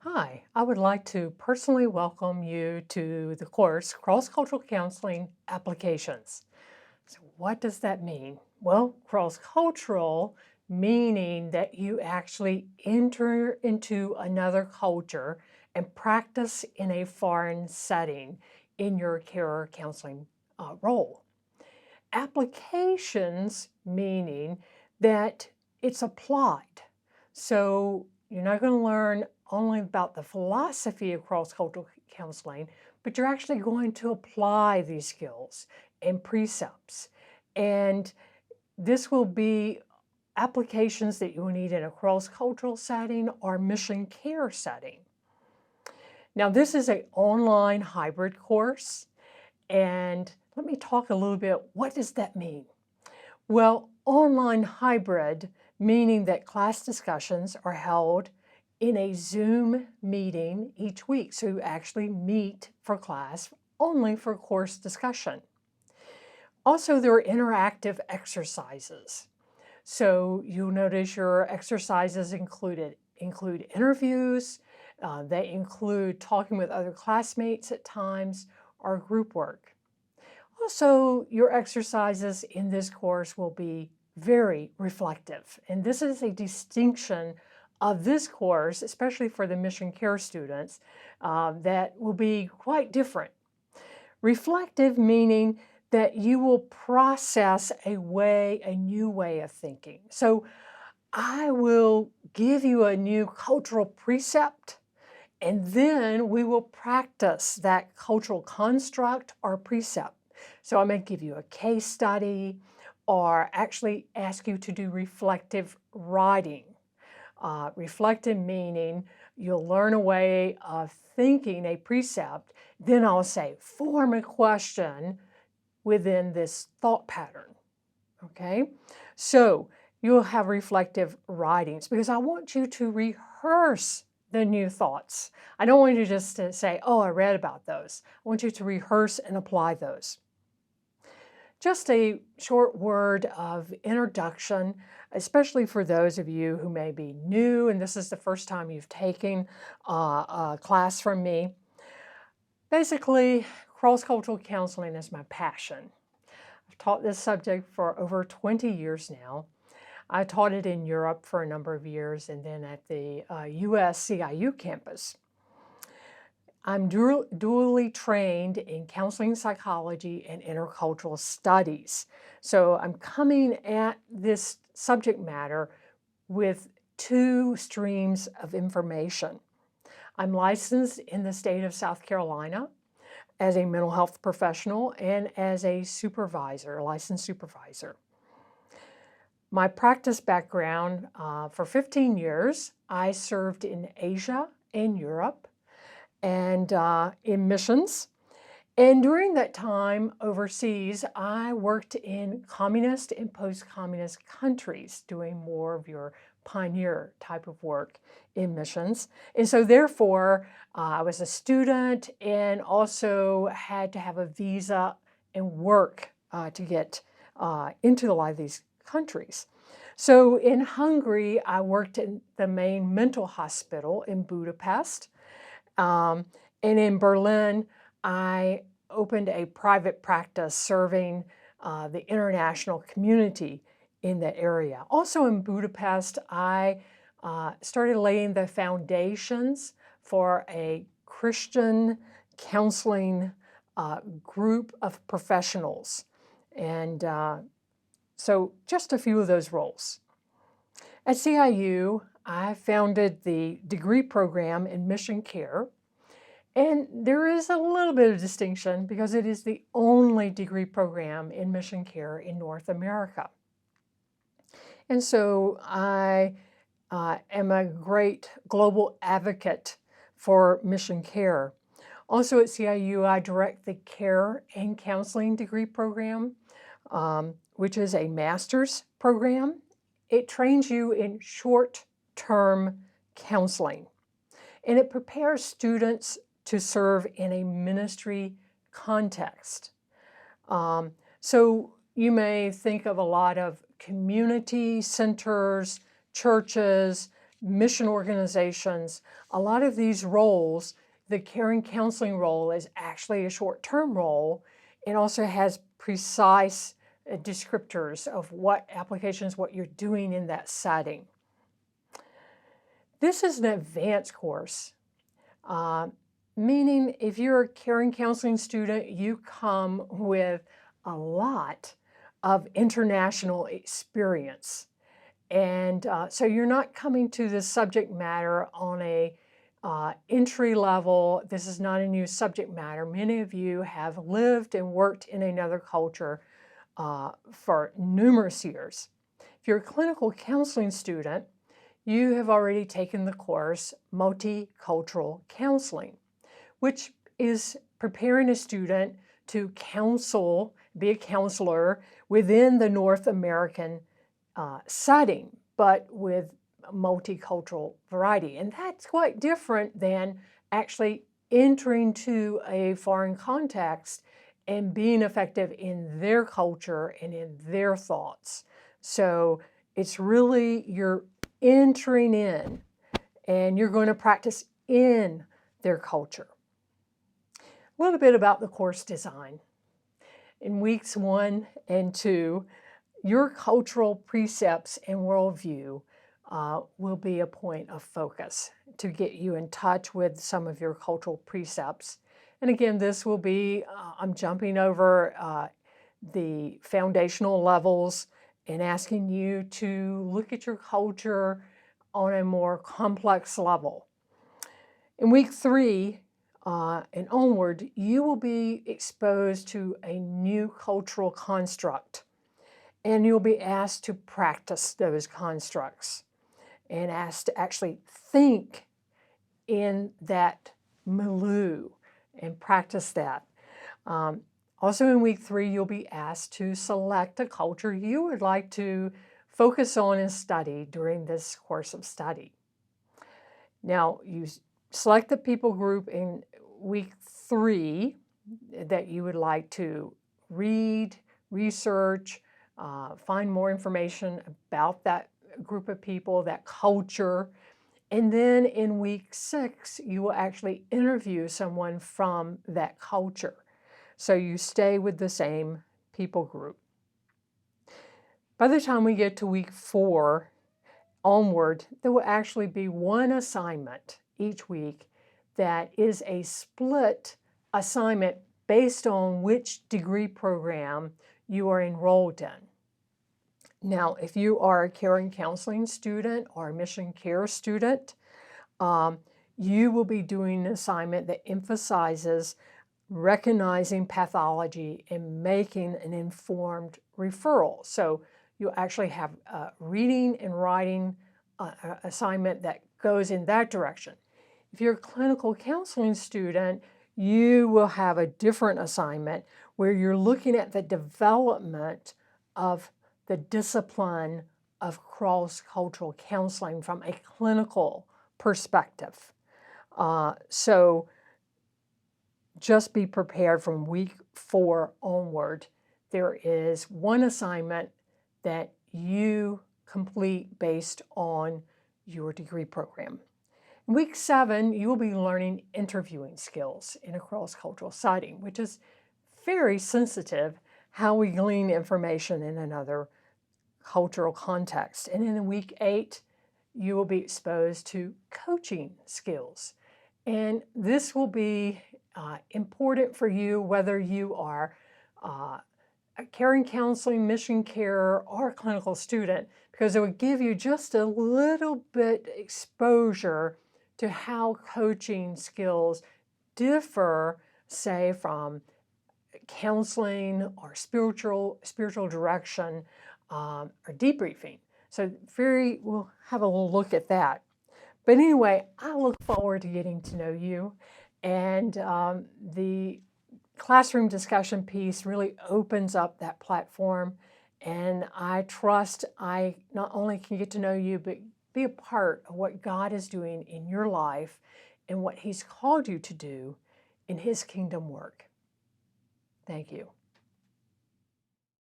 Hi, I would like to personally welcome you to the course Cross-Cultural Counseling Applications. So what does that mean? Well, cross-cultural meaning that you actually enter into another culture and practice in a foreign setting in your care or counseling role. Applications meaning that it's applied. So you're not going to learn only about the philosophy of cross-cultural counseling, but you're actually going to apply these skills and precepts. And this will be applications that you will need in a cross-cultural setting or mission care setting. Now, this is an online hybrid course, and let me talk a little bit. What does that mean? Well, online hybrid, meaning that class discussions are held in a Zoom meeting each week. So you actually meet for class only for course discussion. Also, there are interactive exercises. So you'll notice your exercises include interviews, they include talking with other classmates at times, or group work. Also, your exercises in this course will be very reflective. And this is a distinction of this course, especially for the mission care students, that will be quite different. Reflective meaning that you will process a new way of thinking. So I will give you a new cultural precept, and then we will practice that cultural construct or precept. So I may give you a case study or actually ask you to do reflective writing. Reflective meaning you'll learn a way of thinking a precept, then I'll say, form a question within this thought pattern, okay? So you'll have reflective writings because I want you to rehearse the new thoughts. I don't want you just to say, oh, I read about those. I want you to rehearse and apply those. Just a short word of introduction, especially for those of you who may be new and this is the first time you've taken a class from me. Basically, cross-cultural counseling is my passion. I've taught this subject for over 20 years now. I taught it in Europe for a number of years and then at the US CIU campus. I'm dually trained in counseling psychology and intercultural studies. So I'm coming at this subject matter with two streams of information. I'm licensed in the state of South Carolina as a mental health professional and as a supervisor, a licensed supervisor. My practice background, for 15 years, I served in Asia and Europe and in missions. And during that time overseas, I worked in communist and post-communist countries, doing more of your pioneer type of work in missions. And so therefore, I was a student and also had to have a visa and work to get into a lot of these countries. So in Hungary, I worked in the main mental hospital in Budapest. And in Berlin, I opened a private practice serving the international community in the area. Also in Budapest, I started laying the foundations for a Christian counseling group of professionals. And so just a few of those roles. At CIU, I founded the degree program in mission care. And there is a little bit of distinction because it is the only degree program in mission care in North America. And so I am a great global advocate for mission care. Also at CIU, I direct the Care and Counseling degree program, which is a master's program. It trains you in short-term counseling, and it prepares students to serve in a ministry context. So you may think of a lot of community centers, churches, mission organizations, a lot of these roles, the caring counseling role is actually a short-term role and also has precise descriptors of what applications, what you're doing in that setting. This is an advanced course, meaning if you're a caring counseling student, you come with a lot of international experience. And so you're not coming to this subject matter on a entry level. This is not a new subject matter. Many of you have lived and worked in another culture for numerous years. If you're a clinical counseling student, you have already taken the course Multicultural Counseling, which is preparing a student to counsel, be a counselor within the North American setting, but with multicultural variety. And that's quite different than actually entering to a foreign context and being effective in their culture and in their thoughts. So it's really, you're entering in and you're going to practice in their culture. A little bit about the course design. In weeks 1 and 2, your cultural precepts and worldview will be a point of focus to get you in touch with some of your cultural precepts. And again, this will be, I'm jumping over the foundational levels and asking you to look at your culture on a more complex level. In week 3 and onward, you will be exposed to a new cultural construct. And you'll be asked to practice those constructs and asked to actually think in that milieu and practice that. Also in week 3, you'll be asked to select a culture you would like to focus on and study during this course of study. Now, you select the people group in week 3 that you would like to read, research, find more information about that group of people, that culture. And then in week 6, you will actually interview someone from that culture. So you stay with the same people group. By the time we get to week 4 onward, there will actually be one assignment each week that is a split assignment based on which degree program you are enrolled in. Now, if you are a caring counseling student or a mission care student, you will be doing an assignment that emphasizes recognizing pathology and making an informed referral. So you'll actually have a reading and writing assignment that goes in that direction. If you're a clinical counseling student, you will have a different assignment where you're looking at the development of the discipline of cross-cultural counseling from a clinical perspective. So just be prepared from week 4 onward. There is one assignment that you complete based on your degree program. In week 7, you will be learning interviewing skills in a cross-cultural setting, which is very sensitive, how we glean information in another cultural context. And in week 8, you will be exposed to coaching skills. And this will be important for you whether you are a caring counseling, mission care, or a clinical student, because it will give you just a little bit exposure to how coaching skills differ, say, from counseling or spiritual direction or debriefing. So we'll have a little look at that. But anyway, I look forward to getting to know you. And the classroom discussion piece really opens up that platform. And I trust I not only can get to know you, but be a part of what God is doing in your life and what He's called you to do in His kingdom work. Thank you.